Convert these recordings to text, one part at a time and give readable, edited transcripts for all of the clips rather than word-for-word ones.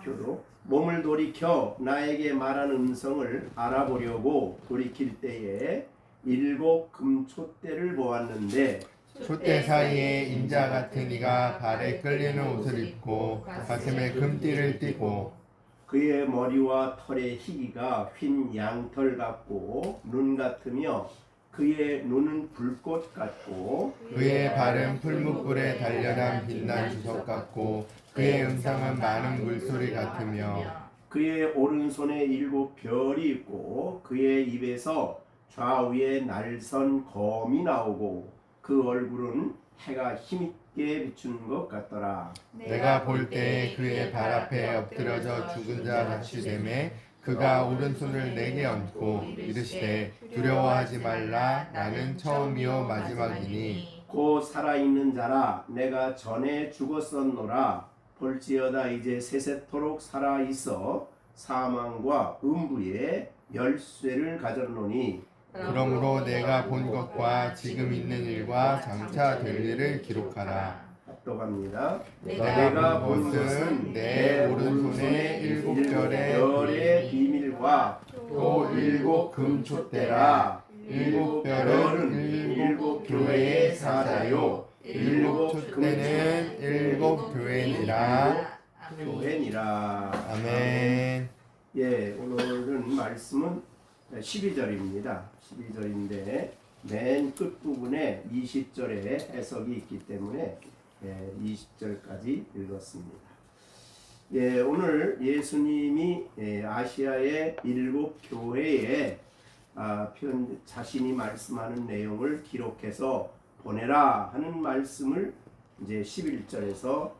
교도 몸을 돌이켜 나에게 말한 음성을 알아보려고 돌이킬 때에 7 금촛대를 보았는데 촛대 사이에 인자 같은 이가 발에 끌리는 옷을 입고 가슴에 금띠를 띠고 그의 머리와 털의 희기가 휜 양털 같고 눈 같으며 그의 눈은 불꽃 같고 그의 발은 풀무불에 단련한 빛난 주석 같고 그의 음성은 많은 물소리 같으며 그의 오른손에 7 별이 있고 그의 입에서 좌우에 날선 검이 나오고 그 얼굴은 해가 힘있게 비추는 것 같더라. 내가 볼 때 그의 발 앞에 엎드려져 죽은 자 같이 되매 그가 오른손을 내게 얹고 이르시되 두려워하지 말라 나는 처음이요 마지막이니 곧 살아있는 자라 내가 전에 죽었었노라 볼지어다 이제 세세토록 살아있어 사망과 음부의 열쇠를 가졌노니 그러므로 내가 본 것과 지금 있는 일과 장차 될 일을 기록하라. 합독합니다. 내가 본 것은 내 오른손에 7 별의 비밀과 또 7 금촛대라. 7 별은 7 교회의 사자요 7 촛대는 7 교회니라. 교회니라. 아멘. 예, 오늘은 말씀은 12절입니다. 12절인데 맨 끝부분에 20절에 해석이 있기 때문에 20절까지 읽었습니다. 예, 오늘 예수님이 아시아의 7 교회에 자신이 말씀하는 내용을 기록해서 보내라 하는 말씀을 이제 11절에서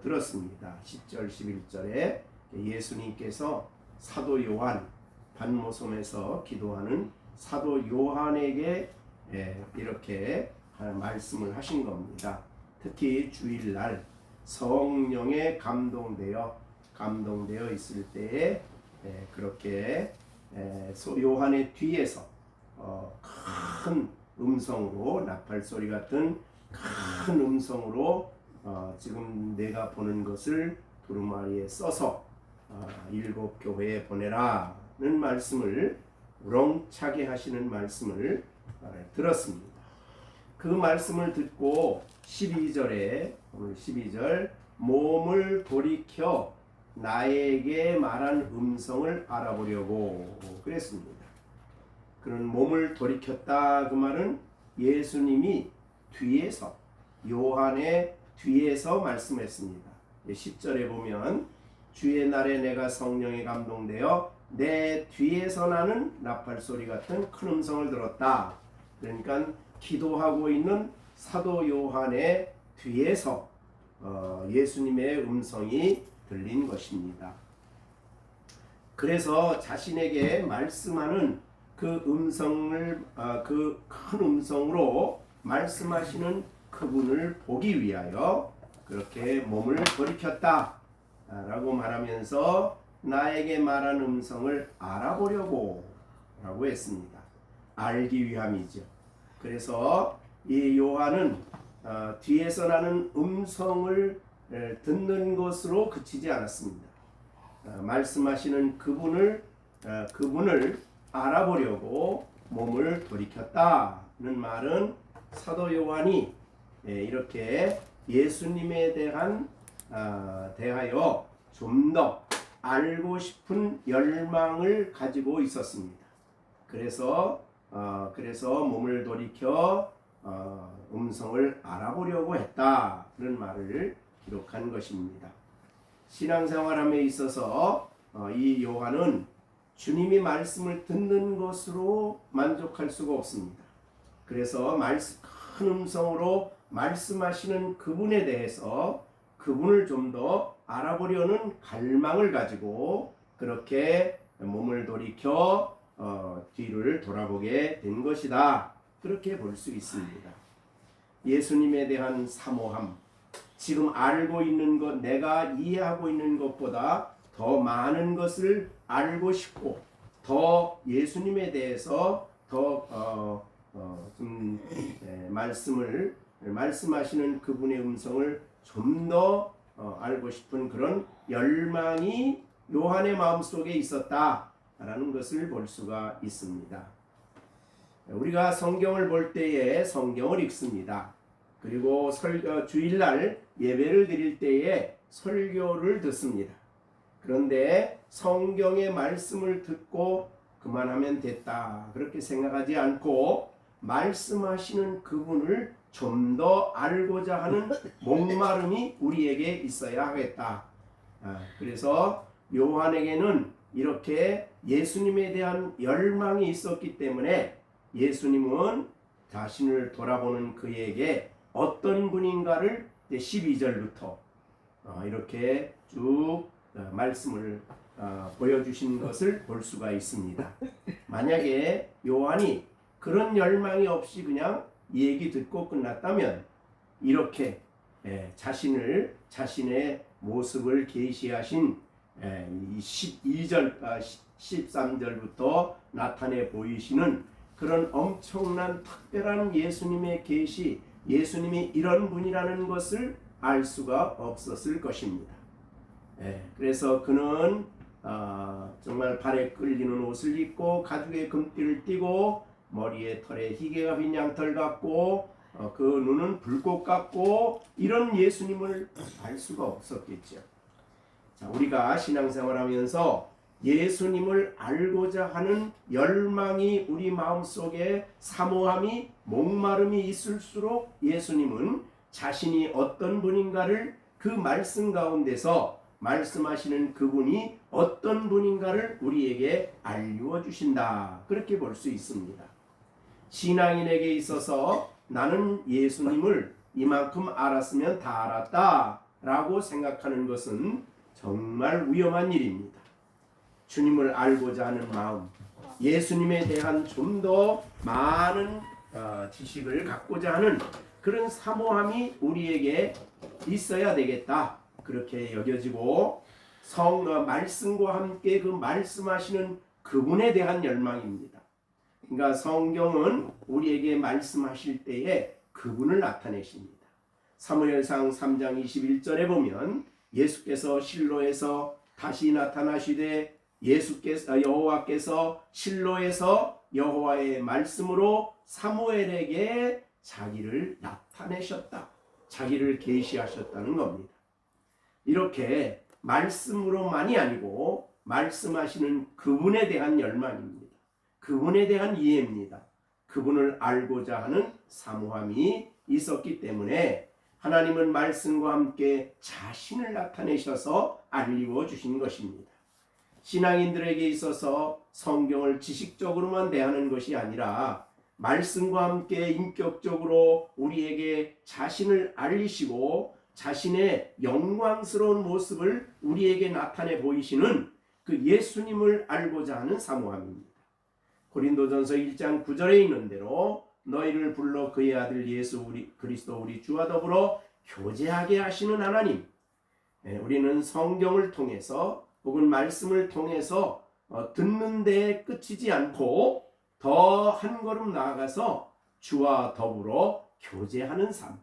들었습니다. 10절 11절에 예수님께서 사도 요한 반모섬에서 기도하는 사도 요한에게 이렇게 말씀을 하신 겁니다. 특히 주일날 성령에 감동되어 있을 때에 그렇게 요한의 뒤에서 큰 음성으로 나팔 소리 같은 큰 음성으로 지금 내가 보는 것을 두루마리에 써서 7 교회에 보내라는 말씀을 우렁차게 하시는 말씀을 들었습니다. 그 말씀을 듣고 12절에 오늘 12절 몸을 돌이켜 나에게 말한 음성을 알아보려고 그랬습니다. 그런 몸을 돌이켰다 그 말은 예수님이 뒤에서 요한의 뒤에서 말씀했습니다. 10절에 보면 주의 날에 내가 성령에 감동되어 내 뒤에서 나는 나팔소리 같은 큰 음성을 들었다. 그러니까 기도하고 있는 사도 요한의 뒤에서 예수님의 음성이 들린 것입니다. 그래서 자신에게 말씀하는 그 음성을 그 큰 음성으로 말씀하시는 그분을 보기 위하여 그렇게 몸을 돌이켰다 라고 말하면서 나에게 말한 음성을 알아보려고 라고 했습니다. 알기 위함이죠. 그래서 이 요한은 뒤에서 나는 음성을 듣는 것으로 그치지 않았습니다. 말씀하시는 그분을 알아보려고 몸을 돌이켰다는 말은 사도 요한이 이렇게 예수님에 대하여 좀 더 알고 싶은 열망을 가지고 있었습니다. 그래서 몸을 돌이켜 음성을 알아보려고 했다는 말을 기록한 것입니다. 신앙생활함에 있어서 이 요한은 주님이 말씀을 듣는 것으로 만족할 수가 없습니다. 그래서 큰 음성으로 말씀하시는 그분에 대해서 그분을 좀 더 알아보려는 갈망을 가지고 그렇게 몸을 돌이켜 뒤를 돌아보게 된 것이다. 그렇게 볼 수 있습니다. 예수님에 대한 사모함, 지금 알고 있는 것, 내가 이해하고 있는 것보다 더 많은 것을 알고 싶고 더 예수님에 대해서 더 말씀하시는 그분의 음성을 좀 더 알고 싶은 그런 열망이 요한의 마음속에 있었다라는 것을 볼 수가 있습니다. 우리가 성경을 볼 때에 성경을 읽습니다. 그리고 주일날 예배를 드릴 때에 설교를 듣습니다. 그런데 성경의 말씀을 듣고 그만하면 됐다 그렇게 생각하지 않고 말씀하시는 그분을 좀 더 알고자 하는 목마름이 우리에게 있어야 하겠다. 그래서 요한에게는 이렇게 예수님에 대한 열망이 있었기 때문에 예수님은 자신을 돌아보는 그에게 어떤 분인가를 12절부터 이렇게 쭉 말씀을 보여주신 것을 볼 수가 있습니다. 만약에 요한이 그런 열망이 없이 그냥 얘기 듣고 끝났다면 이렇게 자신의 모습을 계시하신 12절, 13절부터 나타내 보이시는 그런 엄청난 특별한 예수님의 계시, 예수님이 이런 분이라는 것을 알 수가 없었을 것입니다. 그래서 그는 정말 발에 끌리는 옷을 입고 가죽의 금띠를 띠고 머리에 털에 희게가 빈 양털 같고 그 눈은 불꽃 같고 이런 예수님을 알 수가 없었겠죠. 자, 우리가 신앙생활하면서 예수님을 알고자 하는 열망이 우리 마음속에 사모함이 목마름이 있을수록 예수님은 자신이 어떤 분인가를 그 말씀 가운데서 말씀하시는 그분이 어떤 분인가를 우리에게 알려 주신다. 그렇게 볼 수 있습니다. 신앙인에게 있어서 나는 예수님을 이만큼 알았으면 다 알았다 라고 생각하는 것은 정말 위험한 일입니다. 주님을 알고자 하는 마음, 예수님에 대한 좀 더 많은 지식을 갖고자 하는 그런 사모함이 우리에게 있어야 되겠다. 그렇게 여겨지고 말씀과 함께 그 말씀하시는 그분에 대한 열망입니다. 그러니까 성경은 우리에게 말씀하실 때에 그분을 나타내십니다. 사무엘상 3장 21절에 보면 예수께서 실로에서 다시 나타나시되 여호와께서 실로에서 여호와의 말씀으로 사무엘에게 자기를 나타내셨다. 자기를 계시하셨다는 겁니다. 이렇게 말씀으로만이 아니고 말씀하시는 그분에 대한 열망입니다. 그분에 대한 이해입니다. 그분을 알고자 하는 사모함이 있었기 때문에 하나님은 말씀과 함께 자신을 나타내셔서 알리워 주신 것입니다. 신앙인들에게 있어서 성경을 지식적으로만 대하는 것이 아니라 말씀과 함께 인격적으로 우리에게 자신을 알리시고 자신의 영광스러운 모습을 우리에게 나타내 보이시는 그 예수님을 알고자 하는 사모함입니다. 고린도전서 1장 9절에 있는 대로 너희를 불러 그의 아들 예수 그리스도 우리 주와 더불어 교제하게 하시는 하나님. 우리는 성경을 통해서 혹은 말씀을 통해서 듣는 데에 끝이지 않고 더 한 걸음 나아가서 주와 더불어 교제하는 삶.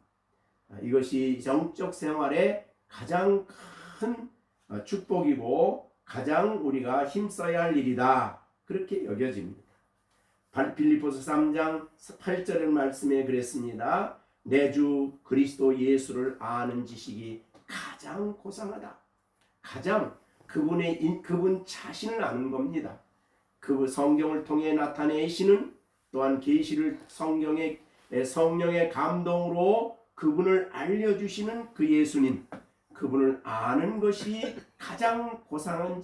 이것이 영적 생활의 가장 큰 축복이고 가장 우리가 힘써야 할 일이다. 그렇게 여겨집니다. 빌립보서 3장 8절의 말씀에 그랬습니다. 내 주 그리스도 예수를 아는 지식이 가장 고상하다. 가장 그분 자신을 아는 겁니다. 그 성경을 통해 나타내시는 또한 계시를 성령의 감동으로 그분을 알려주시는 그 예수님, 그분을 아는 것이 가장 고상한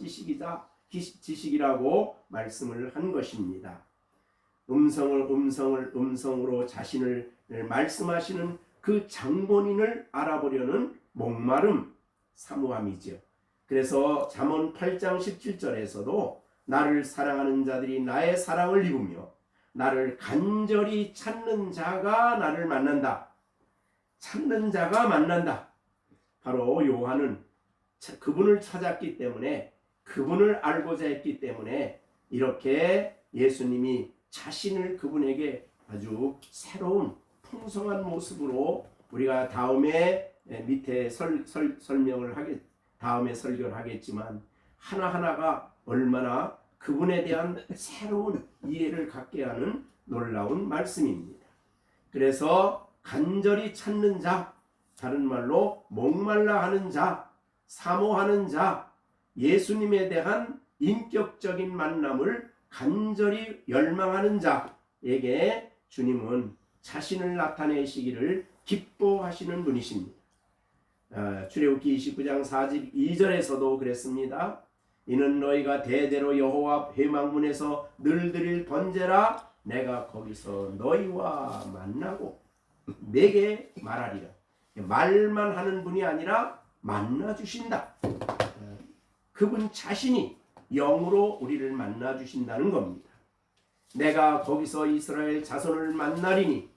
지식이라고 말씀을 한 것입니다. 음성으로 자신을 말씀하시는 그 장본인을 알아보려는 목마름, 사모함이죠. 그래서 잠언 8장 17절에서도 나를 사랑하는 자들이 나의 사랑을 입으며 나를 간절히 찾는 자가 나를 만난다. 찾는 자가 만난다. 바로 요한은 그분을 찾았기 때문에, 그분을 알고자 했기 때문에 이렇게 예수님이 자신을 그분에게 아주 새로운 풍성한 모습으로 우리가 다음에 밑에 설명을 다음에 설교를 하겠지만 하나하나가 얼마나 그분에 대한 새로운 이해를 갖게 하는 놀라운 말씀입니다. 그래서 간절히 찾는 자, 다른 말로 목말라 하는 자, 사모하는 자, 예수님에 대한 인격적인 만남을 간절히 열망하는 자에게 주님은 자신을 나타내시기를 기뻐하시는 분이십니다. 출애굽기 29장 42절에서도 그랬습니다. 이는 너희가 대대로 여호와 회막문에서 늘 드릴 번제라. 내가 거기서 너희와 만나고 내게 말하리라. 말만 하는 분이 아니라 만나 주신다. 그분 자신이 영으로 우리를 만나 주신다는 겁니다. 내가 거기서 이스라엘 자손을 만나리니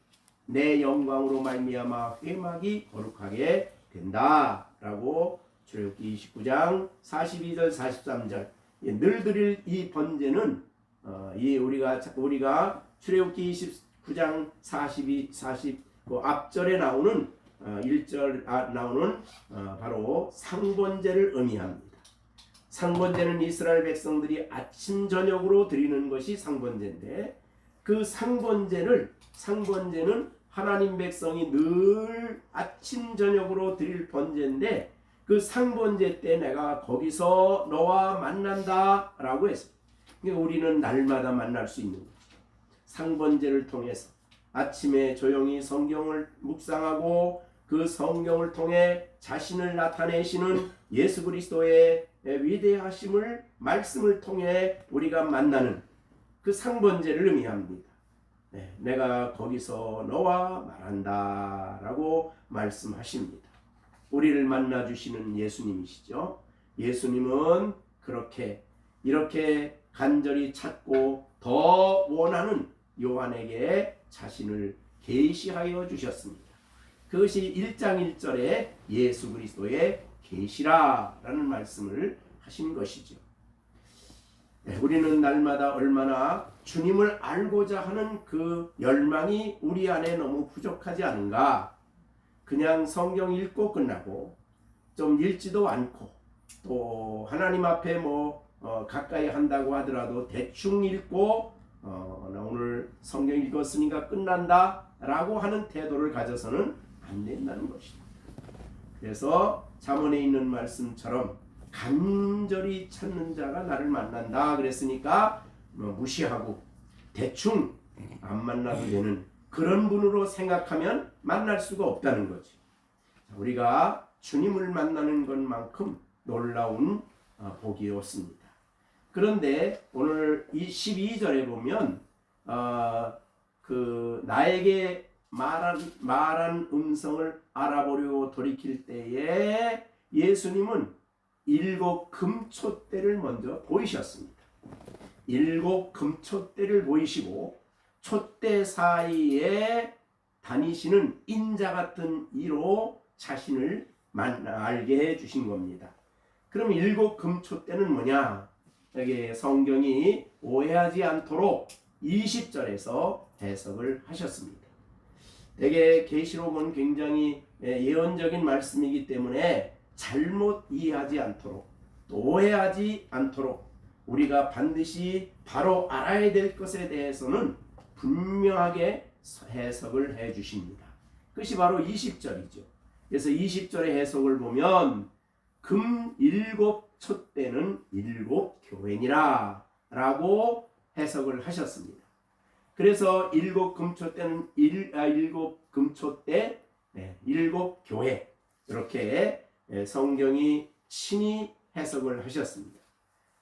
내 영광으로 말미암아 회막이 거룩하게 된다라고 출애굽기 29장 42절 43절 늘 드릴 이 번제는 우리가 출애굽기 29장 40 앞절에 나오는 1절 나오는 바로 상번제를 의미합니다. 상번제는 이스라엘 백성들이 아침 저녁으로 드리는 것이 상번제인데 그 상번제는 하나님 백성이 늘 아침 저녁으로 드릴 번제인데 그 상번제 때 내가 거기서 너와 만난다 라고 했어요. 그러니까 우리는 날마다 만날 수 있는 거죠. 상번제를 통해서 아침에 조용히 성경을 묵상하고 그 성경을 통해 자신을 나타내시는 예수 그리스도의 위대하심을 말씀을 통해 우리가 만나는 그 상번제를 의미합니다. 내가 거기서 너와 말한다 라고 말씀하십니다. 우리를 만나주시는 예수님이시죠. 예수님은 이렇게 간절히 찾고 더 원하는 요한에게 자신을 계시하여 주셨습니다. 그것이 1장 1절에 예수 그리스도의 계시라라는 말씀을 하신 것이죠. 우리는 날마다 얼마나 주님을 알고자 하는 그 열망이 우리 안에 너무 부족하지 않은가. 그냥 성경 읽고 끝나고 좀 읽지도 않고 또 하나님 앞에 가까이 한다고 하더라도 대충 읽고 나 오늘 성경 읽었으니까 끝난다 라고 하는 태도를 가져서는 안 된다는 것입니다. 그래서 잠언에 있는 말씀처럼 간절히 찾는 자가 나를 만난다 그랬으니까 무시하고 대충 안 만나도 되는 그런 분으로 생각하면 만날 수가 없다는 거지. 우리가 주님을 만나는 것만큼 놀라운 복이었습니다. 그런데 오늘 이 12절에 보면 나에게 말한 음성을 알아보려고 돌이킬 때에 예수님은 7 금촛대를 먼저 보이셨습니다. 7 금촛대를 보이시고 촛대 사이에 다니시는 인자 같은 이로 자신을 알게 해주신 겁니다. 그럼 7 금촛대는 뭐냐? 여기 성경이 오해하지 않도록 20절에서 해석을 하셨습니다. 대개 계시록은 굉장히 예언적인 말씀이기 때문에 잘못 이해하지 않도록 또 오해하지 않도록 우리가 반드시 바로 알아야 될 것에 대해서는 분명하게 해석을 해 주십니다. 그것이 바로 20절이죠. 그래서 20절의 해석을 보면 금 7 촛대는 7 교회니라 라고 해석을 하셨습니다. 그래서 7 금촛대는 7 금촛대 7 교회 이렇게 성경이 친히 해석을 하셨습니다.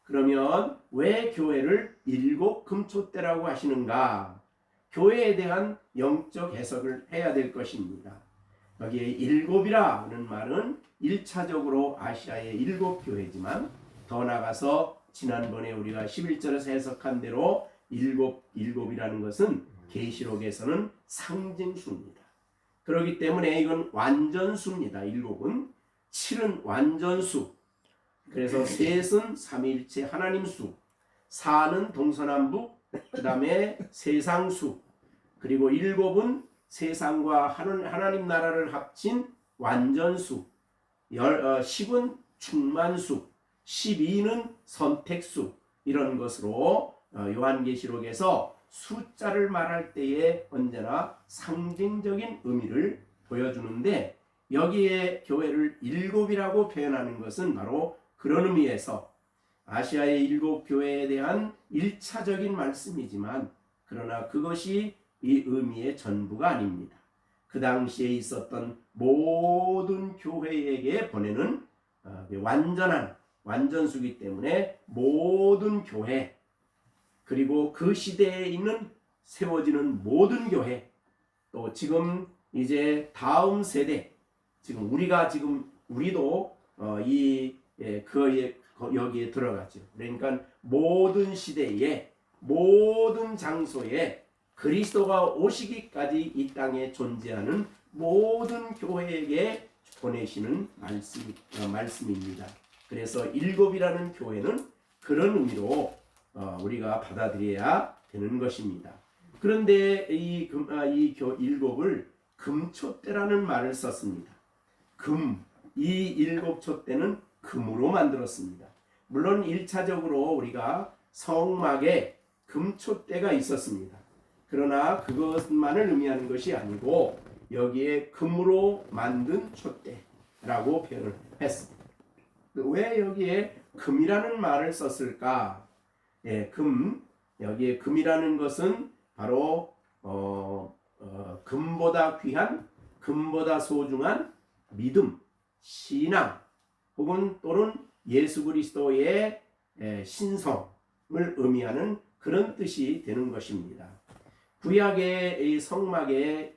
그러면 왜 교회를 7 금촛대라고 하시는가? 교회에 대한 영적 해석을 해야 될 것입니다. 여기에 7이라는 말은 1차적으로 아시아의 7 교회지만 더 나가서 지난번에 우리가 11절에서 해석한 대로 7이라는 것은 계시록에서는 상징수입니다. 그렇기 때문에 이건 완전수입니다. 7은 7은 완전수. 그래서 셋은 삼위일체 하나님 수, 4는 동서남북, 그 다음에 세상수, 그리고 7은 세상과 하나님 나라를 합친 완전수, 10은 충만수, 12는 선택수, 이런 것으로 요한계시록에서 숫자를 말할 때에 언제나 상징적인 의미를 보여주는데, 여기에 교회를 7이라고 표현하는 것은 바로 그런 의미에서 아시아의 7 교회에 대한 1차적인 말씀이지만, 그러나 그것이 이 의미의 전부가 아닙니다. 그 당시에 있었던 모든 교회에게 보내는 완전한 완전수기 때문에 모든 교회, 그리고 그 시대에 있는 세워지는 모든 교회, 또 지금 이제 다음 세대, 지금 우리도 여기에 들어가죠. 그러니까 모든 시대에, 모든 장소에 그리스도가 오시기까지 이 땅에 존재하는 모든 교회에게 보내시는 말씀입니다. 그래서 7이라는 교회는 그런 의미로 우리가 받아들여야 되는 것입니다. 그런데 이 7을 금촛대라는 말을 썼습니다. 이 7촛대는 금으로 만들었습니다. 물론 1차적으로 우리가 성막에 금촛대가 있었습니다. 그러나 그것만을 의미하는 것이 아니고 여기에 금으로 만든 촛대라고 표현을 했습니다. 왜 여기에 금이라는 말을 썼을까? 여기에 금이라는 것은 바로 금보다 귀한, 금보다 소중한 믿음, 신앙, 혹은 또는 예수 그리스도의 신성을 의미하는 그런 뜻이 되는 것입니다. 구약의 이 성막의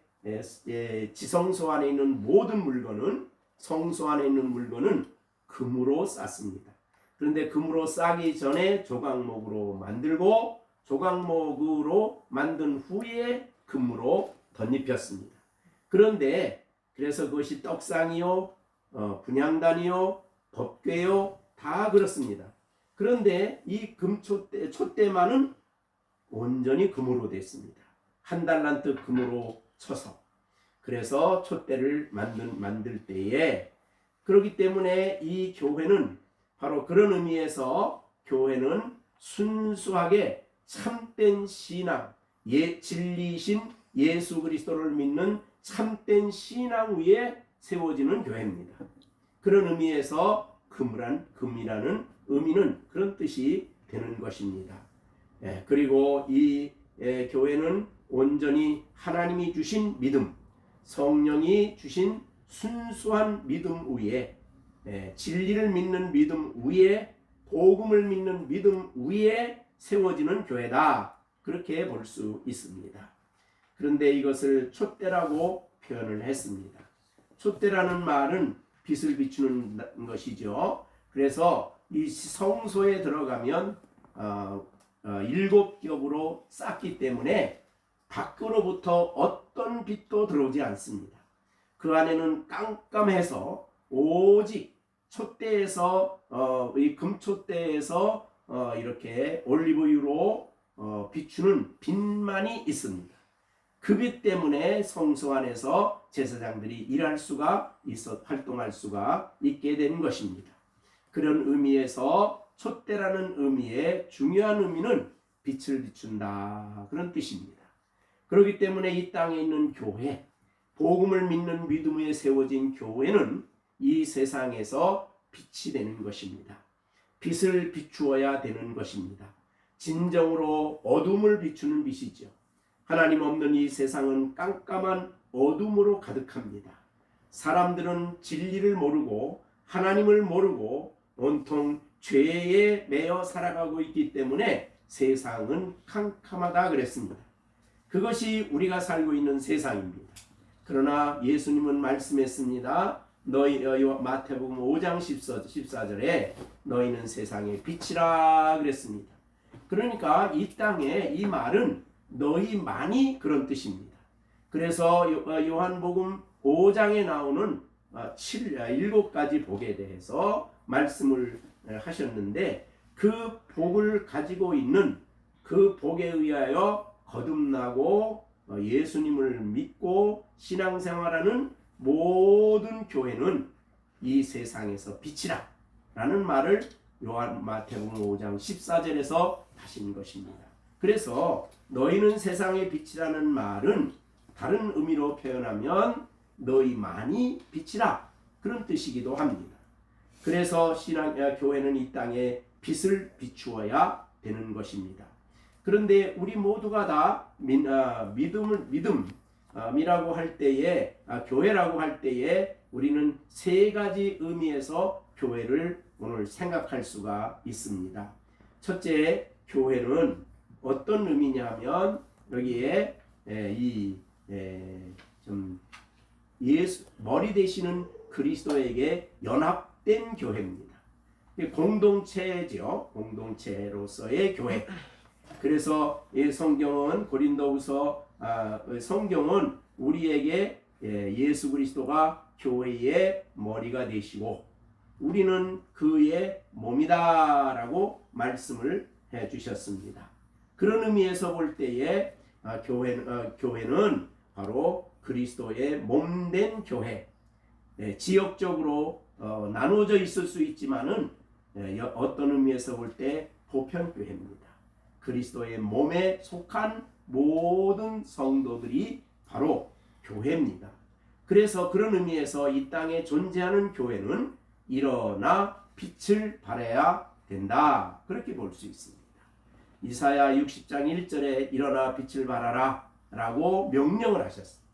지성소 안에 있는 모든 물건은, 성소 안에 있는 물건은 금으로 쌌습니다. 그런데 금으로 싸기 전에 조각목으로 만들고, 조각목으로 만든 후에 금으로 덧입혔습니다. 그런데 그래서 그것이 떡상이요, 분향단이요, 법궤요, 다 그렇습니다. 그런데 이 촛대만은 온전히 금으로 됐습니다. 1달란트 금으로 쳐서. 그래서 촛대를 만들 때에, 그렇기 때문에 이 교회는 바로 그런 의미에서 교회는 순수하게 참된 신앙, 진리이신 예수 그리스도를 믿는 참된 신앙 위에 세워지는 교회입니다. 그런 의미에서 금이라는 의미는 그런 뜻이 되는 것입니다. 그리고 이 교회는 온전히 하나님이 주신 믿음, 성령이 주신 순수한 믿음 위에, 진리를 믿는 믿음 위에, 복음을 믿는 믿음 위에 세워지는 교회다, 그렇게 볼 수 있습니다. 그런데 이것을 촛대라고 표현을 했습니다. 촛대라는 말은 빛을 비추는 것이죠. 그래서 이 성소에 들어가면 7겹으로 쌓기 때문에 밖으로부터 어떤 빛도 들어오지 않습니다. 그 안에는 깜깜해서 오직 촛대에서, 이 금촛대에서 이렇게 올리브유로 비추는 빛만이 있습니다. 그 빛 때문에 성소 안에서 제사장들이 활동할 수가 있게 된 것입니다. 그런 의미에서 촛대라는 의미의 중요한 의미는 빛을 비춘다, 그런 뜻입니다. 그렇기 때문에 이 땅에 있는 교회, 복음을 믿는 믿음 위에 세워진 교회는 이 세상에서 빛이 되는 것입니다. 빛을 비추어야 되는 것입니다. 진정으로 어둠을 비추는 빛이죠. 하나님 없는 이 세상은 깜깜한 어둠으로 가득합니다. 사람들은 진리를 모르고 하나님을 모르고 온통 죄에 매여 살아가고 있기 때문에 세상은 캄캄하다 그랬습니다. 그것이 우리가 살고 있는 세상입니다. 그러나 예수님은 말씀했습니다. 마태복음 5장 14절에 너희는 세상의 빛이라 그랬습니다. 그러니까 이 땅에 이 말은 너희만이 그런 뜻입니다. 그래서 요한복음 5장에 나오는 7가지 복에 대해서 말씀을 하셨는데, 그 복을 가지고 있는 그 복에 의하여 거듭나고 예수님을 믿고 신앙생활하는 모든 교회는 이 세상에서 빛이라 라는 말을 마태복음 5장 14절에서 하신 것입니다. 그래서 너희는 세상의 빛이라는 말은 다른 의미로 표현하면 너희만이 빛이라 그런 뜻이기도 합니다. 그래서 교회는 이 땅에 빛을 비추어야 되는 것입니다. 그런데 우리 모두가 다 믿음이라고 할 때에 교회라고 할 때에 우리는 세 가지 의미에서 교회를 오늘 생각할 수가 있습니다. 첫째, 교회는 어떤 의미냐면 여기에 예수 머리 되시는 그리스도에게 연합된 교회입니다. 공동체죠. 공동체로서의 교회. 그래서 이 성경은 성경은 우리에게 예수 그리스도가 교회의 머리가 되시고 우리는 그의 몸이다라고 말씀을 해 주셨습니다. 그런 의미에서 볼 때에 교회는 바로 그리스도의 몸된 교회. 지역적으로 나누어져 있을 수 있지만은 어떤 의미에서 볼 때 보편교회입니다. 그리스도의 몸에 속한 모든 성도들이 바로 교회입니다. 그래서 그런 의미에서 이 땅에 존재하는 교회는 일어나 빛을 발해야 된다. 그렇게 볼 수 있습니다. 이사야 60장 1절에 일어나 빛을 발하라 라고 명령을 하셨습니다.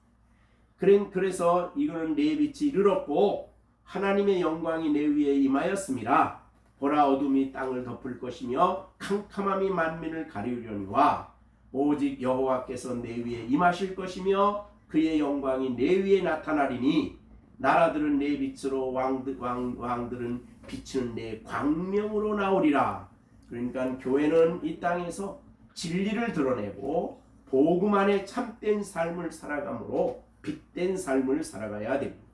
그래서 이거는 내 빛이 이르렀고 하나님의 영광이 내 위에 임하였습니다. 보라 어둠이 땅을 덮을 것이며 캄캄함이 만민을 가리우려니와 오직 여호와께서 내 위에 임하실 것이며 그의 영광이 내 위에 나타나리니 나라들은 내 빛으로 왕들은 비치는 내 광명으로 나오리라. 그러니까 교회는 이 땅에서 진리를 드러내고 복음 안에 참된 삶을 살아가므로 빛된 삶을 살아가야 됩니다.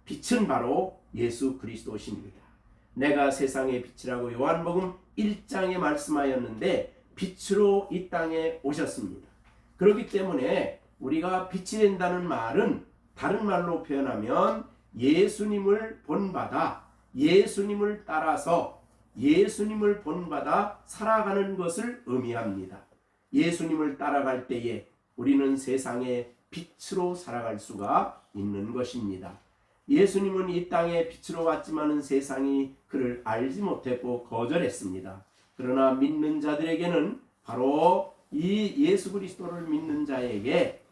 빛은 바로 예수 그리스도십니다. 내가 세상의 빛이라고 요한복음 1장에 말씀하였는데 빛으로 이 땅에 오셨습니다. 그렇기 때문에 우리가 빛이 된다는 말은 다른 말로 표현하면 예수님을 본받아 예수님을 따라서 예수님을 본받아 살아가는 것을 의미합니다. 예수님을 따라갈 때에 우리는 세상의 빛으로 살아갈 수가 있는 것입니다. 예수님은 이 땅에 빛으로 왔지만은 세상이 그를 알지 못했고 거절했습니다. 그러나 믿는 자들에게는 바로 이 예수 그리스도를 믿는 자에게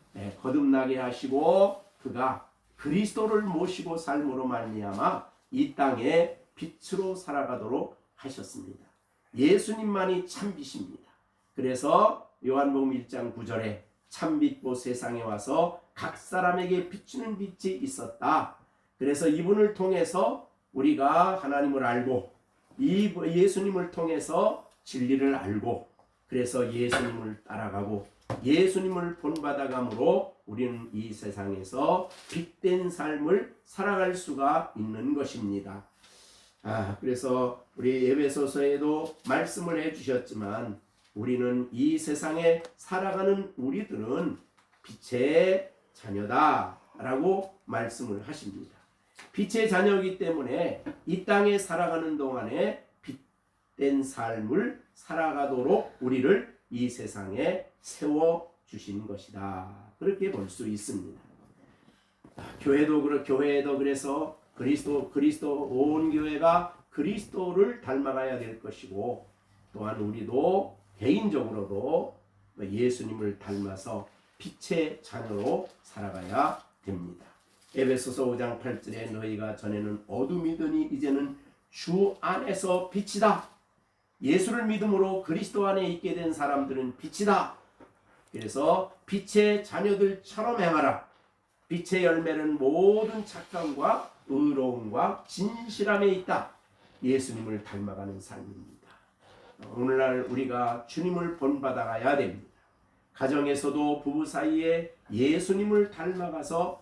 거듭나게 하시고 그가 그리스도를 모시고 삶으로 말미암아 이 땅에 빛으로 살아가도록 하셨습니다. 예수님만이 참빛입니다. 그래서 요한복음 1장 9절에 참빛보 세상에 와서 각 사람에게 비추는 빛이 있었다. 그래서 이분을 통해서 우리가 하나님을 알고 이 예수님을 통해서 진리를 알고 그래서 예수님을 따라가고 예수님을 본받아감으로 우리는 이 세상에서 빛된 삶을 살아갈 수가 있는 것입니다. 그래서 우리 에베소서에도 말씀을 해주셨지만 우리는 이 세상에 살아가는 우리들은 빛의 자녀다 라고 말씀을 하십니다. 빛의 자녀이기 때문에 이 땅에 살아가는 동안에 빛된 삶을 살아가도록 우리를 이 세상에 세워주신 것이다. 그렇게 볼 수 있습니다. 교회도 그래서 그리스도 온 교회가 그리스도를 닮아가야 될 것이고 또한 우리도 개인적으로도 예수님을 닮아서 빛의 자녀로 살아가야 됩니다. 에베소서 5장 8절에 너희가 전에는 어둠이더니 이제는 주 안에서 빛이다. 예수를 믿음으로 그리스도 안에 있게 된 사람들은 빛이다. 그래서 빛의 자녀들처럼 행하라. 빛의 열매는 모든 착함과 의로움과 진실함에 있다. 예수님을 닮아가는 삶입니다. 오늘날 우리가 주님을 본받아가야 됩니다. 가정에서도 부부 사이에 예수님을 닮아서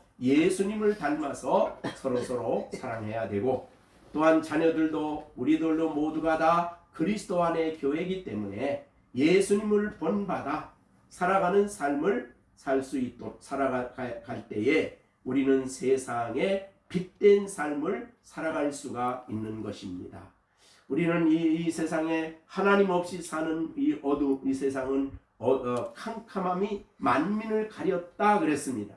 서로 사랑해야 되고 또한 자녀들도 우리들도 모두가 다 그리스도 안의 교회이기 때문에 예수님을 본받아 살아가는 삶을 살 수 있도록 살아갈 때에 우리는 세상에 빛된 삶을 살아갈 수가 있는 것입니다. 우리는 이 세상에 하나님 없이 사는 이 세상은 캄캄함이 만민을 가렸다 그랬습니다.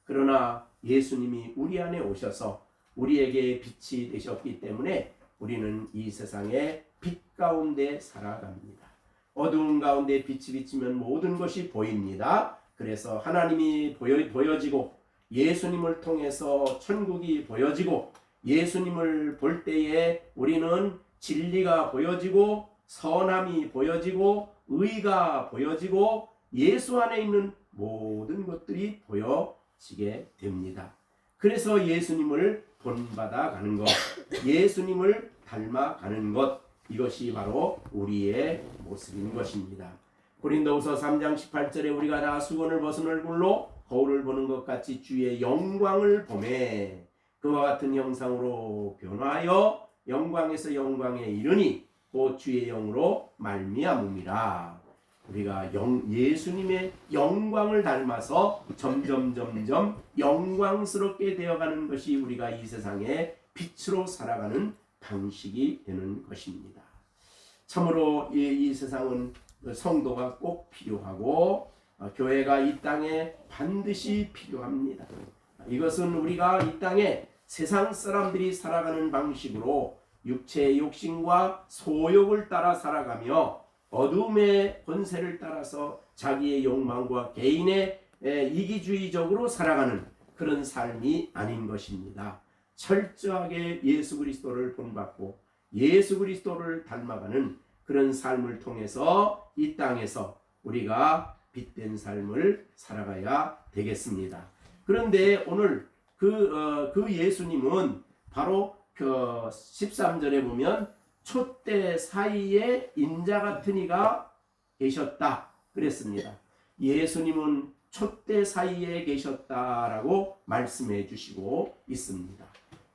그러나 예수님이 우리 안에 오셔서 우리에게 빛이 되셨기 때문에 우리는 이 세상의 빛 가운데 살아갑니다. 어두운 가운데 빛이 비치면 모든 것이 보입니다. 그래서 하나님이 보여지고 예수님을 통해서 천국이 보여지고 예수님을 볼 때에 우리는 진리가 보여지고 선함이 보여지고 의가 보여지고 예수 안에 있는 모든 것들이 보여지게 됩니다. 그래서 예수님을 본받아 가는 것, 예수님을 닮아가는 것, 이것이 바로 우리의 모습인 것입니다. 고린도후서 3장 18절에 우리가 다 수건을 벗은 얼굴로 거울을 보는 것 같이 주의 영광을 보매 그와 같은 형상으로 변화하여 영광에서 영광에 이르니 곧 주의 영으로 말미암음이라. 우리가 예수님의 영광을 닮아서 점점 영광스럽게 되어가는 것이 우리가 이 세상에 빛으로 살아가는 방식이 되는 것입니다. 참으로 이 세상은 성도가 꼭 필요하고 교회가 이 땅에 반드시 필요합니다. 이것은 우리가 이 땅에 세상 사람들이 살아가는 방식으로 육체의 욕심과 소욕을 따라 살아가며 어둠의 권세를 따라서 자기의 욕망과 개인의 이기주의적으로 살아가는 그런 삶이 아닌 것입니다. 철저하게 예수 그리스도를 본받고 예수 그리스도를 닮아가는 그런 삶을 통해서 이 땅에서 우리가 빛된 삶을 살아가야 되겠습니다. 그런데 오늘 그 예수님은 바로 그 13절에 보면 촛대 사이에 인자 같은 이가 계셨다 그랬습니다. 예수님은 촛대 사이에 계셨다라고 말씀해 주시고 있습니다.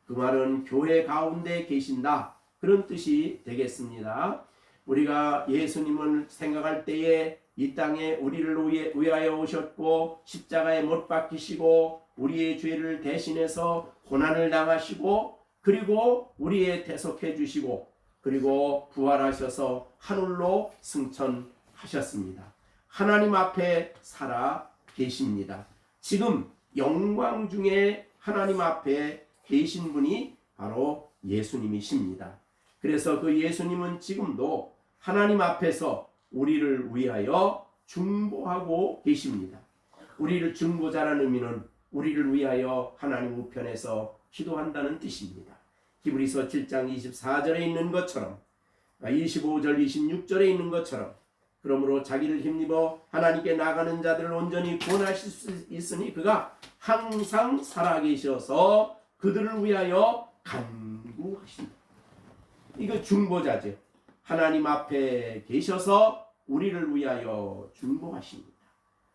그 말은 교회 가운데 계신다 그런 뜻이 되겠습니다. 우리가 예수님을 생각할 때에 이 땅에 우리를 위하여 오셨고 십자가에 못 박히시고 우리의 죄를 대신해서 고난을 당하시고 그리고 우리의 대속해 주시고 그리고 부활하셔서 하늘로 승천하셨습니다. 하나님 앞에 살아 계십니다. 지금 영광 중에 하나님 앞에 계신 분이 바로 예수님이십니다. 그래서 그 예수님은 지금도 하나님 앞에서 우리를 위하여 중보하고 계십니다. 우리를 중보자라는 의미는 우리를 위하여 하나님 우편에서 기도한다는 뜻입니다. 히브리서 7장 24절에 있는 것처럼 25절 26절에 있는 것처럼 그러므로 자기를 힘입어 하나님께 나가는 자들을 온전히 구원하실 수 있으니 그가 항상 살아계셔서 그들을 위하여 간구하신다. 이거 중보자죠. 하나님 앞에 계셔서 우리를 위하여 중보하십니다.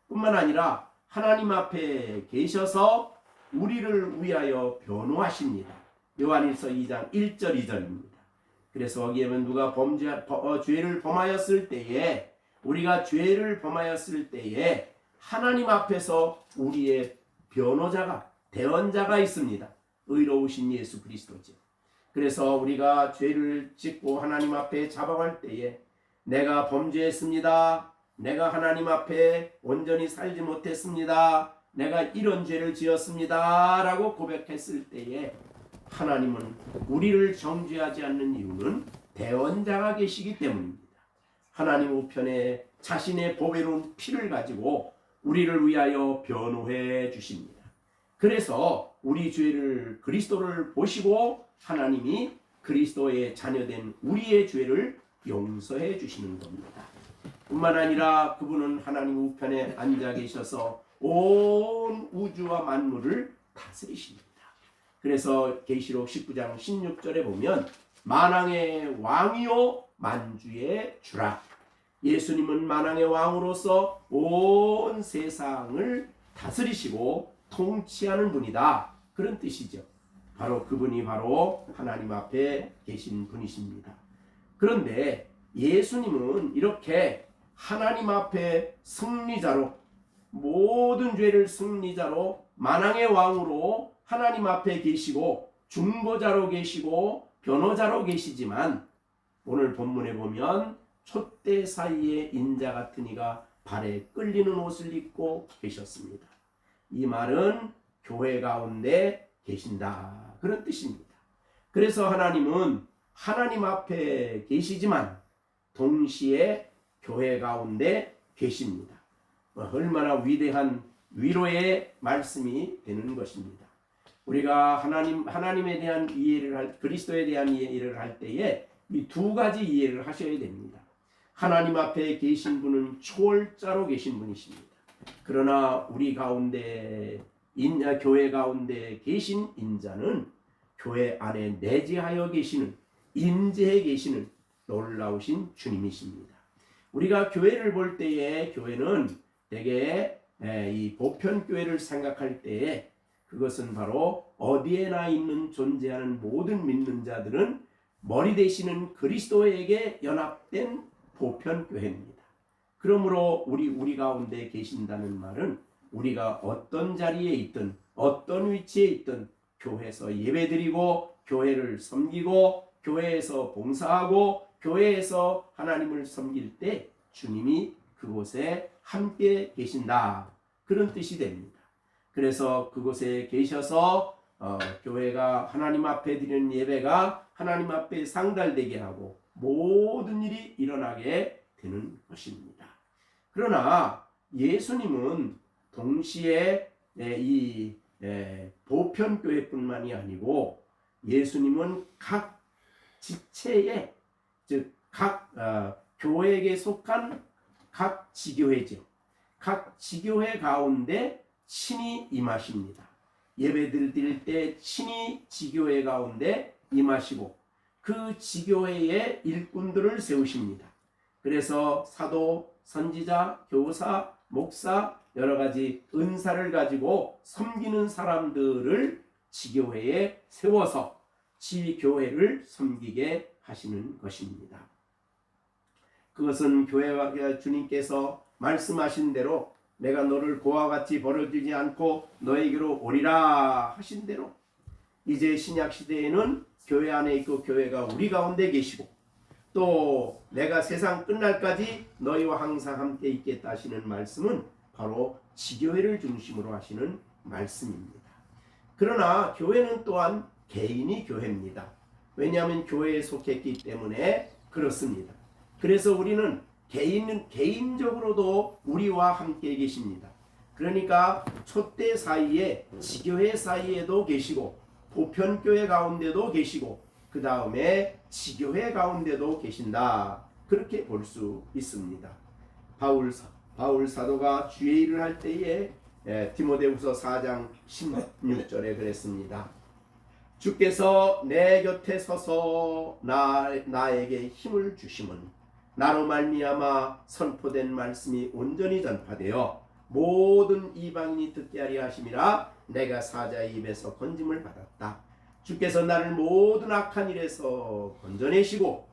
뿐만 아니라 하나님 앞에 계셔서 우리를 위하여 변호하십니다. 요한일서 2장 1절 2절입니다. 그래서 거기에 보면 누가 죄를 범하였을 때에 우리가 죄를 범하였을 때에 하나님 앞에서 우리의 변호자가 대언자가 있습니다. 의로우신 예수 그리스도죠. 그래서 우리가 죄를 짓고 하나님 앞에 잡아갈 때에 내가 범죄했습니다. 내가 하나님 앞에 온전히 살지 못했습니다. 내가 이런 죄를 지었습니다. 라고 고백했을 때에 하나님은 우리를 정죄하지 않는 이유는 대언자가 계시기 때문입니다. 하나님 우편에 자신의 보배로운 피를 가지고 우리를 위하여 변호해 주십니다. 그래서 우리 죄를 그리스도를 보시고 하나님이 그리스도의 자녀된 우리의 죄를 용서해 주시는 겁니다. 뿐만 아니라 그분은 하나님 우편에 앉아 계셔서 온 우주와 만물을 다스리십니다. 그래서 계시록 19장 16절에 보면 만왕의 왕이요 만주의 주라. 예수님은 만왕의 왕으로서 온 세상을 다스리시고 통치하는 분이다. 그런 뜻이죠. 바로 그분이 바로 하나님 앞에 계신 분이십니다. 그런데 예수님은 이렇게 하나님 앞에 승리자로 모든 죄를 승리자로 만왕의 왕으로 하나님 앞에 계시고 중보자로 계시고 변호자로 계시지만 오늘 본문에 보면 촛대 사이에 인자 같은 이가 발에 끌리는 옷을 입고 계셨습니다. 이 말은 교회 가운데 계신다 그런 뜻입니다. 그래서 하나님은 하나님 앞에 계시지만 동시에 교회 가운데 계십니다. 얼마나 위대한 위로의 말씀이 되는 것입니다. 우리가 하나님에 대한 이해를 그리스도에 대한 이해를 할 때에 이 두 가지 이해를 하셔야 됩니다. 하나님 앞에 계신 분은 초월자로 계신 분이십니다. 그러나 우리 가운데 교회 가운데 계신 인자는 교회 안에 내재하여 계시는 임재해 계시는 놀라우신 주님이십니다. 우리가 교회를 볼 때에 교회는 대개 이 보편교회를 생각할 때에 그것은 바로 어디에나 있는 존재하는 모든 믿는 자들은 머리 되시는 그리스도에게 연합된 보편교회입니다. 그러므로 우리 가운데 계신다는 말은 우리가 어떤 자리에 있든 어떤 위치에 있든 교회에서 예배드리고 교회를 섬기고 교회에서 봉사하고 교회에서 하나님을 섬길 때 주님이 그곳에 함께 계신다 그런 뜻이 됩니다. 그래서 그곳에 계셔서 교회가 하나님 앞에 드리는 예배가 하나님 앞에 상달되게 하고 모든 일이 일어나게 되는 것입니다. 그러나 예수님은 동시에 이 보편교회뿐만이 아니고 예수님은 각 지체에 즉 각 교회에게 속한 각 지교회죠. 각 지교회 가운데 친히 임하십니다. 예배를 드릴 때 친히 지교회 가운데 임하시고 그 지교회의 일꾼들을 세우십니다. 그래서 사도, 선지자, 교사, 목사 여러 가지 은사를 가지고 섬기는 사람들을 지교회에 세워서 지교회를 섬기게 하시는 것입니다. 그것은 교회와 주님께서 말씀하신 대로 내가 너를 고와 같이 버려두지 않고 너에게로 오리라 하신 대로 이제 신약 시대에는 교회 안에 있고 교회가 우리 가운데 계시고 또 내가 세상 끝날까지 너희와 항상 함께 있겠다 하시는 말씀은 바로 지교회를 중심으로 하시는 말씀입니다. 그러나 교회는 또한 개인이 교회입니다. 왜냐하면 교회에 속했기 때문에 그렇습니다. 그래서 우리는 개인적으로도 우리와 함께 계십니다. 그러니까 촛대 사이에 지교회 사이에도 계시고 보편교회 가운데도 계시고 그 다음에 지교회 가운데도 계신다. 그렇게 볼 수 있습니다. 바울 사도가 주의 일을 할 때에 디모데후서 4장 16절에 그랬습니다. 주께서 내 곁에 서서 나에게 힘을 주심은 나로 말미암아 선포된 말씀이 온전히 전파되어 모든 이방인이 듣게 하려 하심이라. 내가 사자의 입에서 건짐을 받았다. 주께서 나를 모든 악한 일에서 건져내시고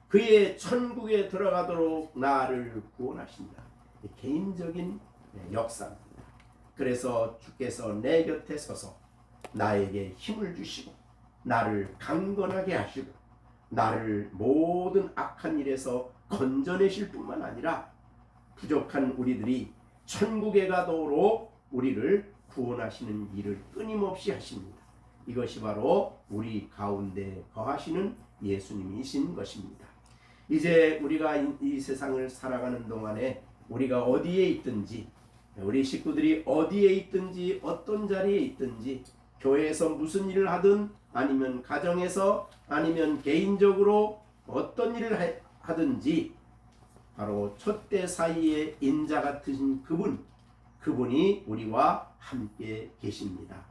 그의 천국에 들어가도록 나를 구원하신다. 개인적인 역사입니다. 그래서 주께서 내 곁에 서서 나에게 힘을 주시고 나를 강건하게 하시고 나를 모든 악한 일에서 건져내실 뿐만 아니라 부족한 우리들이 천국에 가도록 우리를 구원하시는 일을 끊임없이 하십니다. 이것이 바로 우리 가운데 거하시는 예수님이신 것입니다. 이제 우리가 이 세상을 살아가는 동안에 우리가 어디에 있든지 우리 식구들이 어디에 있든지 어떤 자리에 있든지 교회에서 무슨 일을 하든 아니면 가정에서 아니면 개인적으로 어떤 일을 하든지 바로 촛대 사이에 인자 같으신 그분이 우리와 함께 계십니다.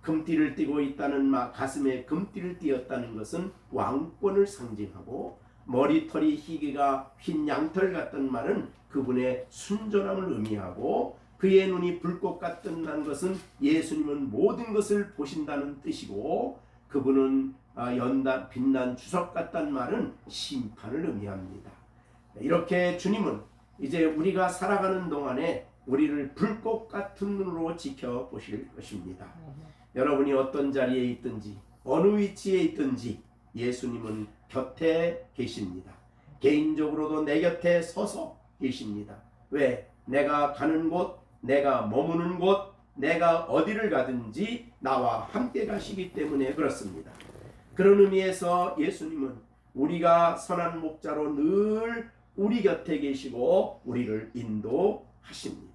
금띠를 띠고 있다는 가슴에 금띠를 띠었다는 것은 왕권을 상징하고 머리털이 희게가 흰 양털 같던 말은 그분의 순전함을 의미하고 그의 눈이 불꽃 같다는 것은 예수님은 모든 것을 보신다는 뜻이고 그분은 빛난 주석 같다는 말은 심판을 의미합니다. 이렇게 주님은 이제 우리가 살아가는 동안에 우리를 불꽃 같은 눈으로 지켜보실 것입니다. 여러분이 어떤 자리에 있든지 어느 위치에 있든지 예수님은 곁에 계십니다. 개인적으로도 내 곁에 서서 계십니다. 왜? 내가 가는 곳, 내가 머무는 곳, 내가 어디를 가든지 나와 함께 가시기 때문에 그렇습니다. 그런 의미에서 예수님은 우리가 선한 목자로 늘 우리 곁에 계시고 우리를 인도하십니다.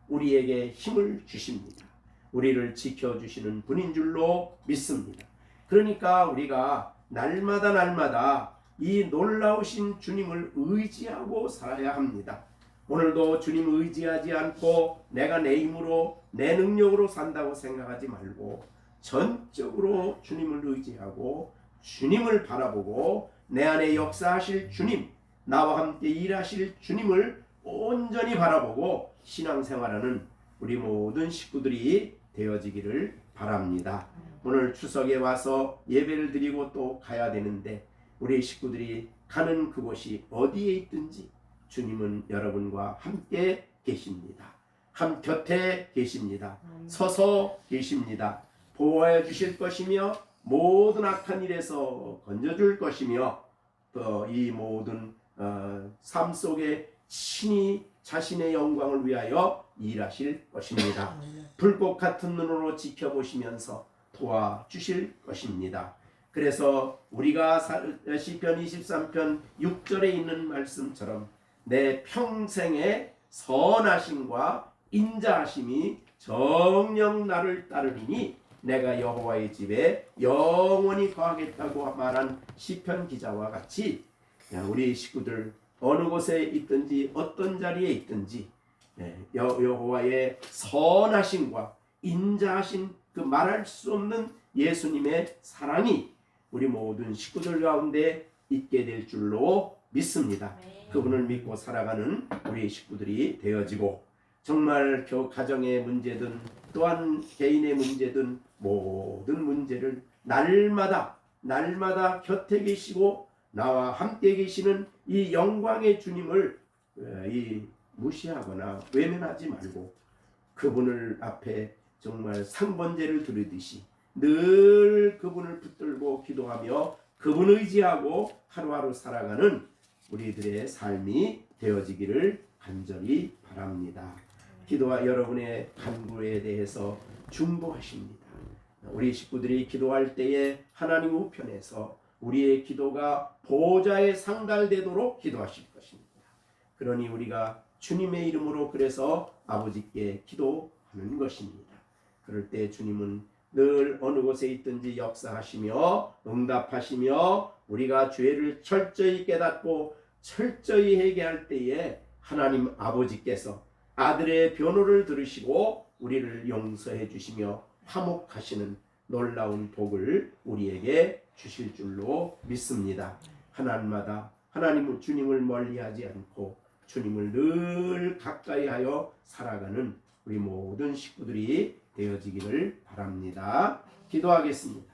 우리에게 힘을 주십니다. 우리를 지켜주시는 분인 줄로 믿습니다. 그러니까 우리가 날마다 이 놀라우신 주님을 의지하고 살아야 합니다. 오늘도 주님 의지하지 않고 내가 내 힘으로 내 능력으로 산다고 생각하지 말고 전적으로 주님을 의지하고 주님을 바라보고 내 안에 역사하실 주님, 나와 함께 일하실 주님을 온전히 바라보고 신앙생활하는 우리 모든 식구들이 되어지기를 바랍니다. 오늘 추석에 와서 예배를 드리고 또 가야 되는데 우리 식구들이 가는 그곳이 어디에 있든지 주님은 여러분과 함께 계십니다. 한 곁에 계십니다. 서서 계십니다. 보호해 주실 것이며 모든 악한 일에서 건져줄 것이며 또 이 모든 삶 속에 친히 자신의 영광을 위하여 일하실 것입니다. 불꽃 같은 눈으로 지켜보시면서 도와주실 것입니다. 그래서 우리가 시편 23편 6절에 있는 말씀처럼 내 평생의 선하심과 인자하심이 정녕 나를 따르리니 내가 여호와의 집에 영원히 거하겠다고 말한 시편 기자와 같이 우리 식구들 어느 곳에 있든지 어떤 자리에 있든지 여호와의 선하심과 인자하신 그 말할 수 없는 예수님의 사랑이 우리 모든 식구들 가운데 있게 될 줄로 믿습니다. 그분을 믿고 살아가는 우리 식구들이 되어지고 정말 가정의 문제든 또한 개인의 문제든 모든 문제를 날마다 곁에 계시고 나와 함께 계시는 이 영광의 주님을 무시하거나 외면하지 말고 그분을 앞에 정말 상번제를 드리듯이 늘 그분을 붙들고 기도하며 그분 의지하고 하루하루 살아가는 우리들의 삶이 되어지기를 간절히 바랍니다. 기도와 여러분의 간구에 대해서 중보하십니다. 우리 식구들이 기도할 때에 하나님 우편에서 우리의 기도가 보좌에 상달되도록 기도하실 것입니다. 그러니 우리가 주님의 이름으로 그래서 아버지께 기도하는 것입니다. 그럴 때 주님은 늘 어느 곳에 있든지 역사하시며 응답하시며 우리가 죄를 철저히 깨닫고 철저히 회개할 때에 하나님 아버지께서 아들의 변호를 들으시고 우리를 용서해 주시며 화목하시는 놀라운 복을 우리에게 주실 줄로 믿습니다. 하나님마다 하나님은 주님을 멀리하지 않고 주님을 늘 가까이하여 살아가는 우리 모든 식구들이 되어지기를 바랍니다. 기도하겠습니다.